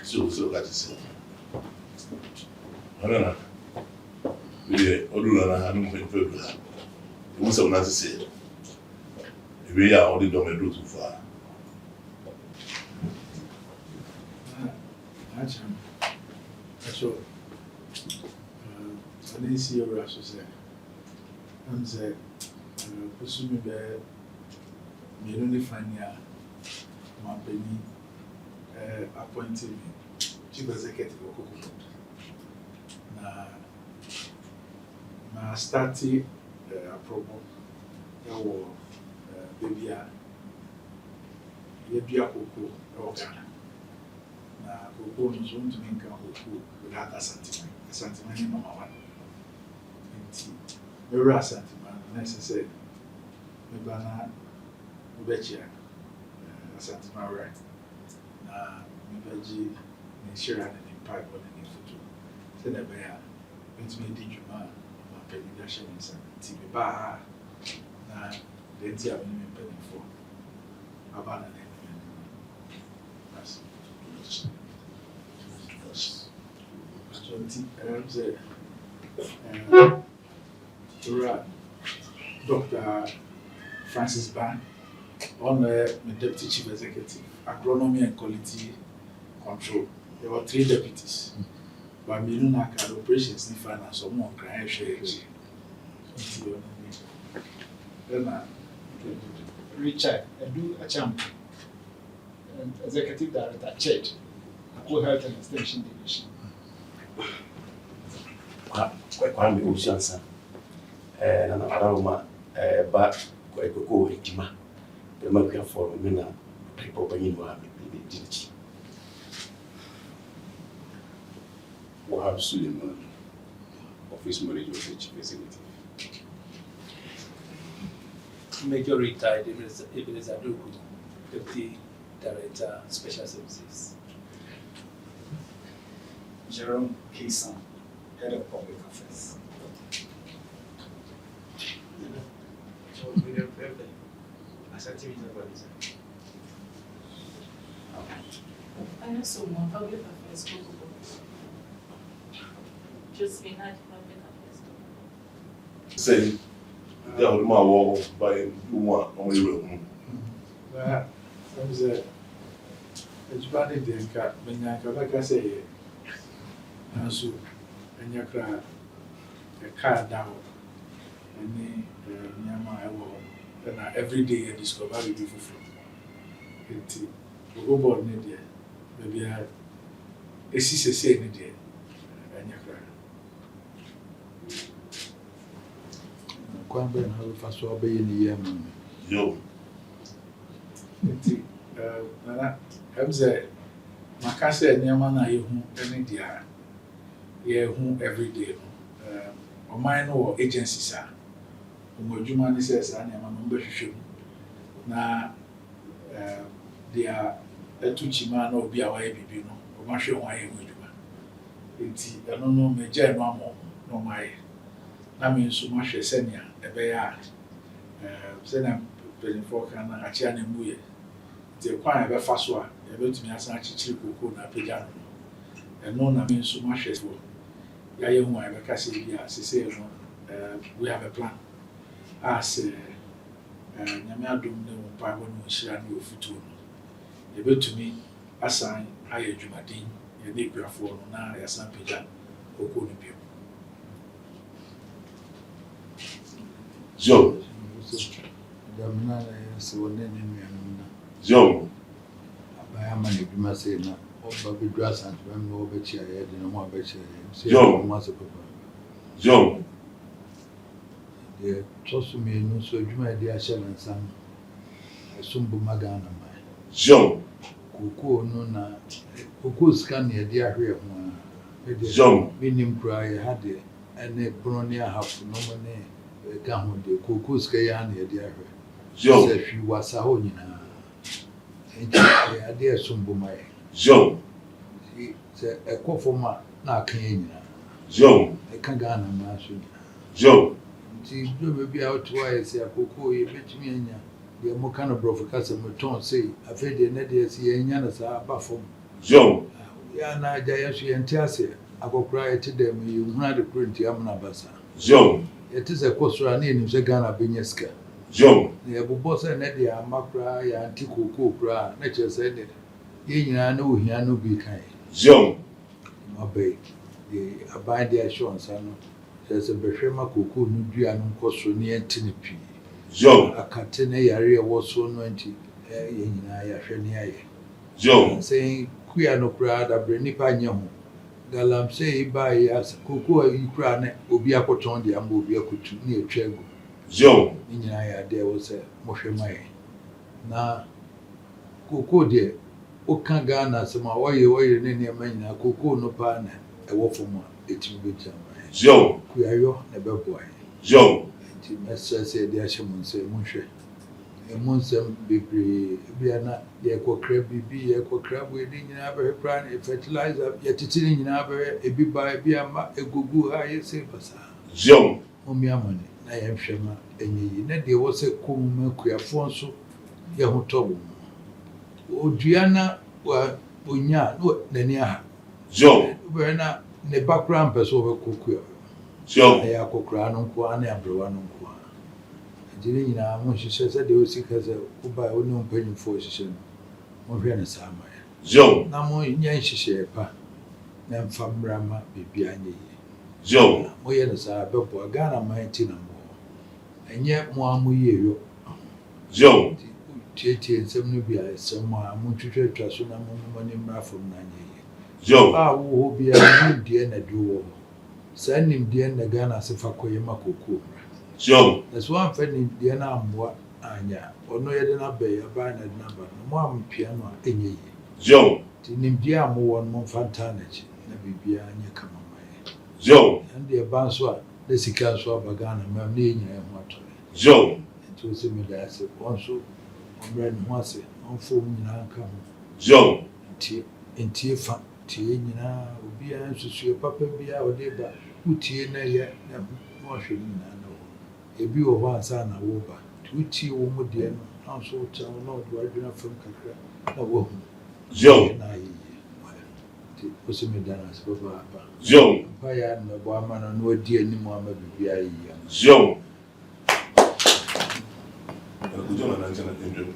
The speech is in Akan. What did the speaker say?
So that is it. I don't know. We Odula hadn't been very good. It was so nice to say. We are only done do too far. So, I didn't see your Ransford say. I'm saying, presumably, me only find ya. My penny appointed me chief executive of COCOBOD. Na started approval. That was baby yebia cocoa Ghana. Na cocoa no so ntumi nka cocoa without Asantehene. Asantehene number 1. Nti me Asantehene na say me bana ubechia Asantehene right. Na me beji ne share and impact on the photo. Say na be ya ntumi di djuma ma pedi da she nsa. Nti me ba na the nti a me pedi for abana na that's Dr. Francis Ban on the Deputy Chief Executive, Agronomy and Quality Control. There were 3 deputies. But we don't have operations in finance or more crying share. Richard, I do a champ, and Executive Director, Chet, Health and Extension Division. Kwame Oceansa, and an aroma, but Cocoa Hikima, the Mercury for Mina, people by you are dignity. Wahab Suleiman, Office Manager of the Chief Executive. Major retired Ebenezer Aduku, Deputy Director, Special Services. Jerome Kisan, Head of Public Affairs. I also want public affairs COCOBOD. Just in that public affairs. Say, there was my wall by one only room. I'm saying, it's bad in cat, like I say, and so, and you cry a car down, and Yama, then every day I discover a beautiful fruit. We go born in there, maybe I see a say in there, and you cry. Kwambe na first so be in the year man. Yo. Nana, I'm saying, my cousin, Yama, na you any dia. Yeah, who every day. On mine or agencies are. Umojuma says, I am a number shoe. Na they are a tuchiman or be away, baby, no, or my show why you I don't know, me jen no my. I mean, so much a senior, a bayard. Send them paying for can a chian and muye. The choir of a fast one, a bit me as a chico na piano. And no, I mean, so much as well. Young wife, I say, say, we have a plan. I say, Yamadum, no Bible, no share no future. A bit to me, assign higher Jumadine, a neighbor for now, as some pigeon, or couldn't be. Joe. Joe. I am an Ibima say now, or Bobby Grass and remember over chair, and no more better. Joe. Joe. The toss me no so you my dear shell and son. I soon be Magana. Joe. Cocoa no na Cocoa scan near dear here. Joe. Minim cry had it, and a bronia half no money. Come the Cocoa Scayan near dear. Joe. If you was a hole, I dare soon be my Joe. A call for my not clean. Joe. I can't go on my shoe. Joe. See, you may be out twice. A cocoa, you bet me in ya. The Mokano broker customer tone say, I fed the net, see, and Yanas are buffum. Joe. ya na agya yɛ so yɛnte ase akɔkora yɛte dɛ mu yi hu ade koro nti amuna basa Zone. yɛte sɛ kɔsora na yɛnim sɛ Ghana bɛnya sika Zone. na yɛbobɔ sɛ ne de ama koraa yɛante kookoo koraa na kyerɛ sɛ ne yɛn nyinaa na ohia no bi kan Zone. mabɛyi de aban de ahyɛ nsa no kyerɛ sɛ bɛhwɛ ma kookoo no dua no nkɔ so ne yɛnte ne pii Zone. akate ne yare ɛwɔ so no nti yɛn nyinaa yɛahwɛ ne ayɛ Zone. sɛ kuya no koraa dabrɛ nipa nyɛ ho galamsey ba yas koko yi kura ne obi akɔtɔn de ama obi akotu ne atwa agu Zone. ne nyinaa yɛ adeɛ wɔ sɛ mohwɛ ma yɛ na koko deɛ woka Ghana asɛm a wɔyɛ ne nneɛma nyinaa koko no paa na ɛwɔ fam a ɛtumi bɛgyina ma yɛ Zone. kuyayɔ na ɛbɛboa yɛ Zone. nti mɛsrɛ sɛ yɛde ahyɛ mo nsɛ monhwɛ ɛmu nsɛm bebree bia na yɛkɔkra biribi yɛkɔkra bo yɛde nyinaa bɛhwɛ koraa ne fertilizer yɛtete ne nyinaa bɛhwɛ ebi ba ebi ama egugu ha yɛsɛ basaa Zone. omi amane na yɛhwɛ ma ɛnyɛ yi na deɛ wɔ sɛ kɔnmu akuafoɔ nso yɛho tɔ wɔ mu odua na onya na n'ani aha Zone. wobɛhwɛ na ne ba koraa mpɛ sɛ wɔbɛkɔ kua Zone. ɛyɛ akɔkoraa no nko a ne aberewa no nko a nti ne nyinaa mohyehyɛ sɛ deɛ ɔsi ka sɛ woba wo ne mpanyimfoɔ hyehyɛ no mohwɛ no saa ma yɛ Zone. na monyɛ nhyehyɛeɛ pa na mfa mmra ma biribia nyɛ yie Zone. moyɛ no saa bɛboa Ghana man ti na mbɔ ɛnyɛ mo a moyie yɔ Zone. nti tietie nsɛm no bi a ɛsɛm a montwitwatwa so na momma ne mmra fam na anyɛ yie Zone. a wowɔ hɔ biara nimdeɛ na du wɔ hɔ saa nimdeɛ na Ghana ase fa kɔyɛ ma kokoo Zone. na so amfa nimdeɛ no ammoa anya ɔno yɛde no abɛyɛ abaa na de no aba no mo ampia no a ɛnyɛ yie Zone. nti nimdeɛ a mowɔ no momfa ntaa n'akyi na biribiara nyɛ kama ma yɛ Zone. ɛnde ɛba nso a na sika nso aba Ghana mam na yɛnyina ho atɔre Zone. nti wo sɛ meda ase wɔn nso ɔmmerɛ ne ho ase ɔmfa wo nyinaa nka ho Zone. ntie fa tie nyinaa obiara nsusue papa biara ɔde ba wotie na yɛ na wɔhwɛ no nyinaa na wɔ ebi wɔ hɔ ansa na woba nti wotie wɔ mu deɛ no na nso wokyerɛ wo na ɔde wadwena fam kakra na wahu Zone. na ayɛ yie nti wo sɛ meda no ase papaapa Zone. mpa yɛ anmmɛbɔ ama no na wadi anim ama biribiara yie ama Zone. Kujua na nchana ndio